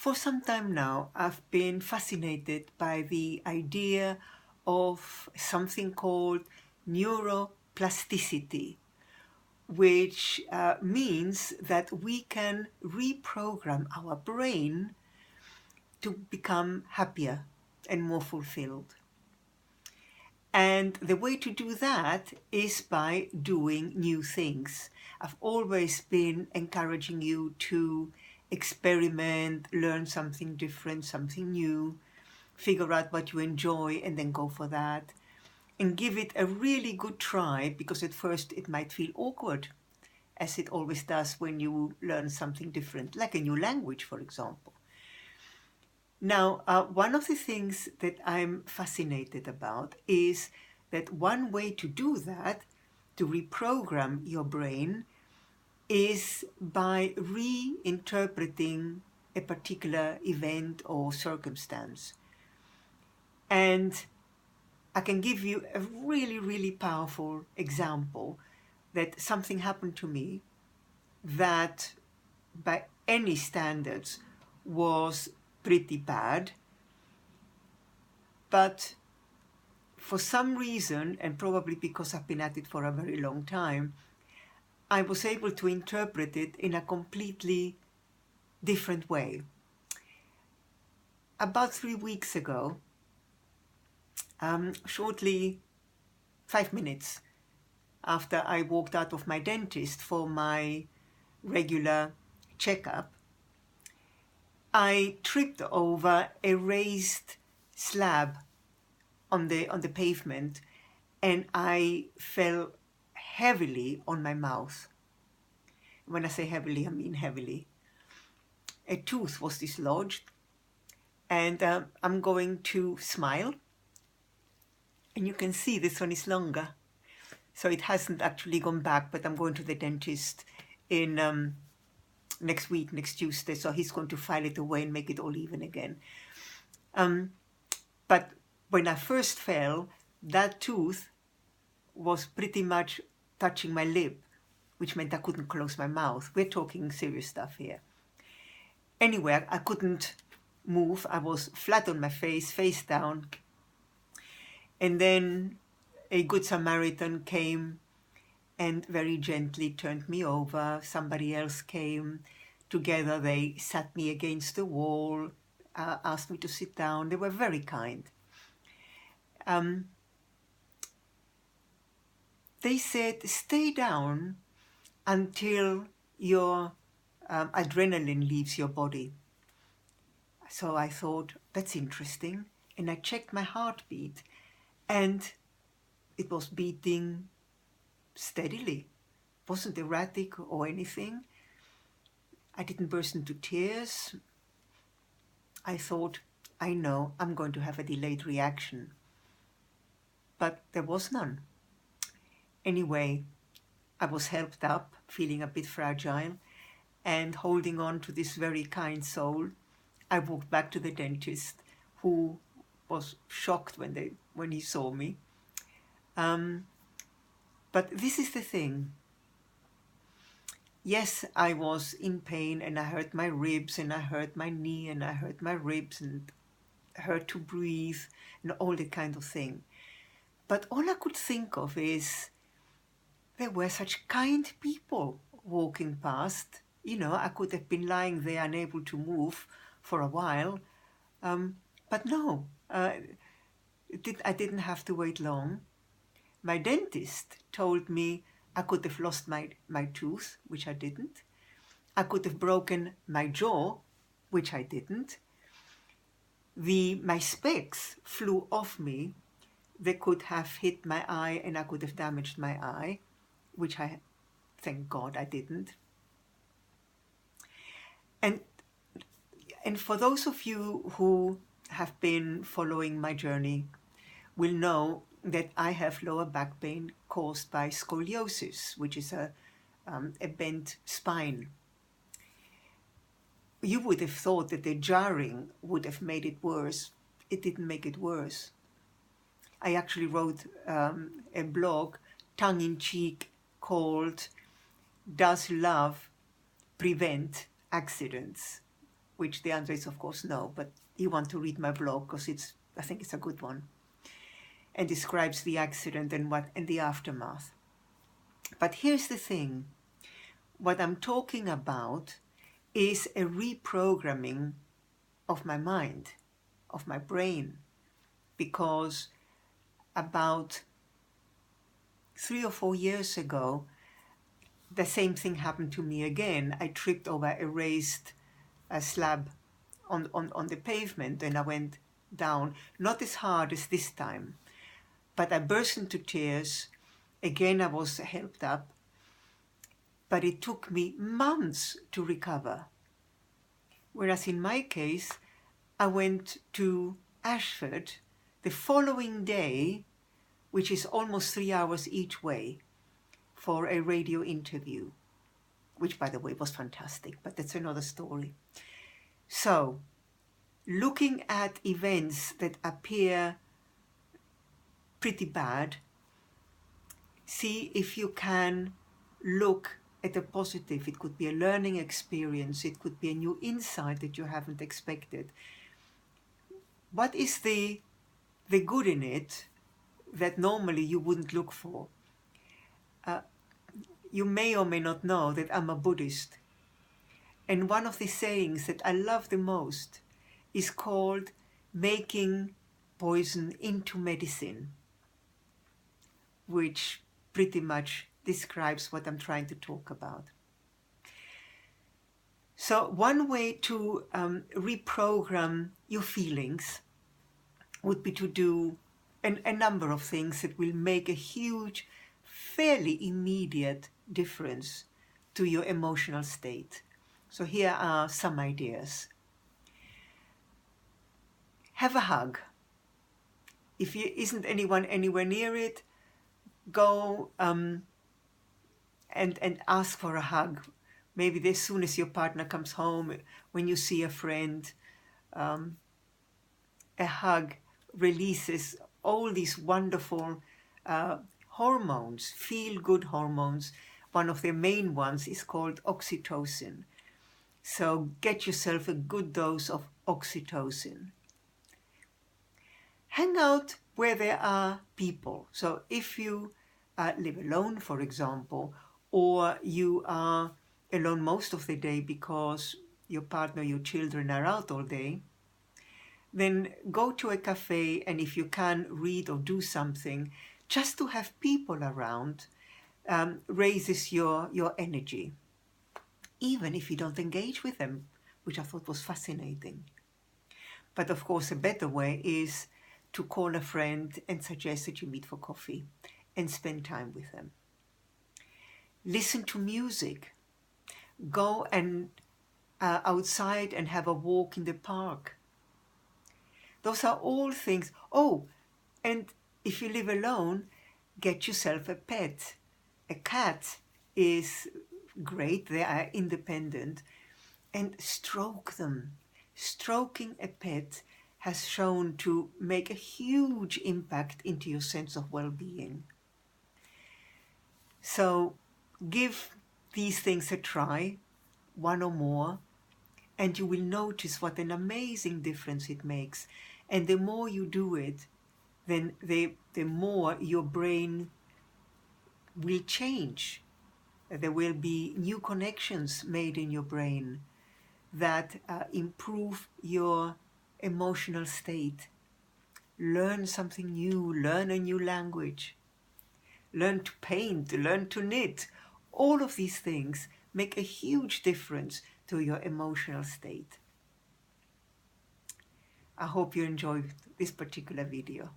For some time now, I've been fascinated by the idea of something called neuroplasticity, which means that we can reprogram our brain to become happier and more fulfilled. And the way to do that is by doing new things. I've always been encouraging you to experiment, learn something different, something new, figure out what you enjoy and then go for that. And give it a really good try, because at first it might feel awkward, as it always does when you learn something different, like a new language, for example. Now, one of the things that I'm fascinated about is that one way to do that, to reprogram your brain, is by reinterpreting a particular event or circumstance. And I can give you a really, really powerful example that something happened to me that by any standards was pretty bad, but for some reason, and probably because I've been at it for a very long time, I was able to interpret it in a completely different way. About 3 weeks ago, shortly 5 minutes after I walked out of my dentist for my regular checkup, I tripped over a raised slab on the pavement, and I fell heavily on my mouth. When I say heavily, I mean heavily. A tooth was dislodged, and I'm going to smile, and you can see this one is longer, so it hasn't actually gone back, but I'm going to the dentist in next week, next Tuesday, so he's going to file it away and make it all even again. But when I first fell, that tooth was pretty much touching my lip, which meant I couldn't close my mouth. We're talking serious stuff here. Anyway, I couldn't move. I was flat on my face, face down. And then a good Samaritan came and very gently turned me over. Somebody else came. Together they sat me against the wall, asked me to sit down. They were very kind. They said, stay down until your adrenaline leaves your body. So I thought, that's interesting. And I checked my heartbeat, and it was beating steadily. It wasn't erratic or anything. I didn't burst into tears. I thought, I know I'm going to have a delayed reaction. But there was none. Anyway, I was helped up, feeling a bit fragile, and holding on to this very kind soul, I walked back to the dentist, who was shocked when he saw me. But this is the thing. Yes, I was in pain, and I hurt my ribs, and I hurt my knee, and I hurt my ribs, and hurt to breathe, and all that kind of thing. But all I could think of is, there were such kind people walking past. You know, I could have been lying there unable to move for a while. But no, I didn't have to wait long. My dentist told me I could have lost my tooth, which I didn't. I could have broken my jaw, which I didn't. My specs flew off me. They could have hit my eye, and I could have damaged my eye, which thank God, I didn't. And for those of you who have been following my journey will know that I have lower back pain caused by scoliosis, which is a bent spine. You would have thought that the jarring would have made it worse. It didn't make it worse. I actually wrote a blog, tongue-in-cheek, called "Does Love Prevent Accidents?" which the answer is of course no, but you want to read my blog because I think it's a good one, and describes the accident and the aftermath. But here's the thing, what I'm talking about is a reprogramming of my mind, of my brain, because about 3 or 4 years ago, the same thing happened to me again. I tripped over a raised slab on the pavement, and I went down, not as hard as this time, but I burst into tears. Again, I was helped up, but it took me months to recover. Whereas in my case, I went to Ashford the following day, which is almost 3 hours each way, for a radio interview, which by the way was fantastic, but that's another story. So, looking at events that appear pretty bad, see if you can look at the positive. It could be a learning experience, it could be a new insight that you haven't expected. What is the good in it that normally you wouldn't look for? You may or may not know that I'm a Buddhist. And one of the sayings that I love the most is called making poison into medicine, which pretty much describes what I'm trying to talk about. So one way to reprogram your feelings would be to do a number of things that will make a huge, fairly immediate difference to your emotional state. So here are some ideas. Have a hug. If there isn't anyone anywhere near it, go and ask for a hug. Maybe as soon as your partner comes home, when you see a friend, a hug releases all these wonderful hormones, feel-good hormones. One of the main ones is called oxytocin. So get yourself a good dose of oxytocin. Hang out where there are people. So if you live alone, for example, or you are alone most of the day because your partner, your children are out all day, then go to a cafe, and if you can read or do something, just to have people around raises your energy, even if you don't engage with them, which I thought was fascinating. But of course, a better way is to call a friend and suggest that you meet for coffee and spend time with them. Listen to music. Go and outside and have a walk in the park. Those are all things. Oh, and if you live alone, get yourself a pet. A cat is great, they are independent, and stroke them. Stroking a pet has shown to make a huge impact into your sense of well-being. So give these things a try, one or more, and you will notice what an amazing difference it makes. And the more you do it, then the more your brain will change. There will be new connections made in your brain that improve your emotional state. Learn something new, learn a new language, learn to paint, learn to knit. All of these things make a huge difference to your emotional state. I hope you enjoyed this particular video.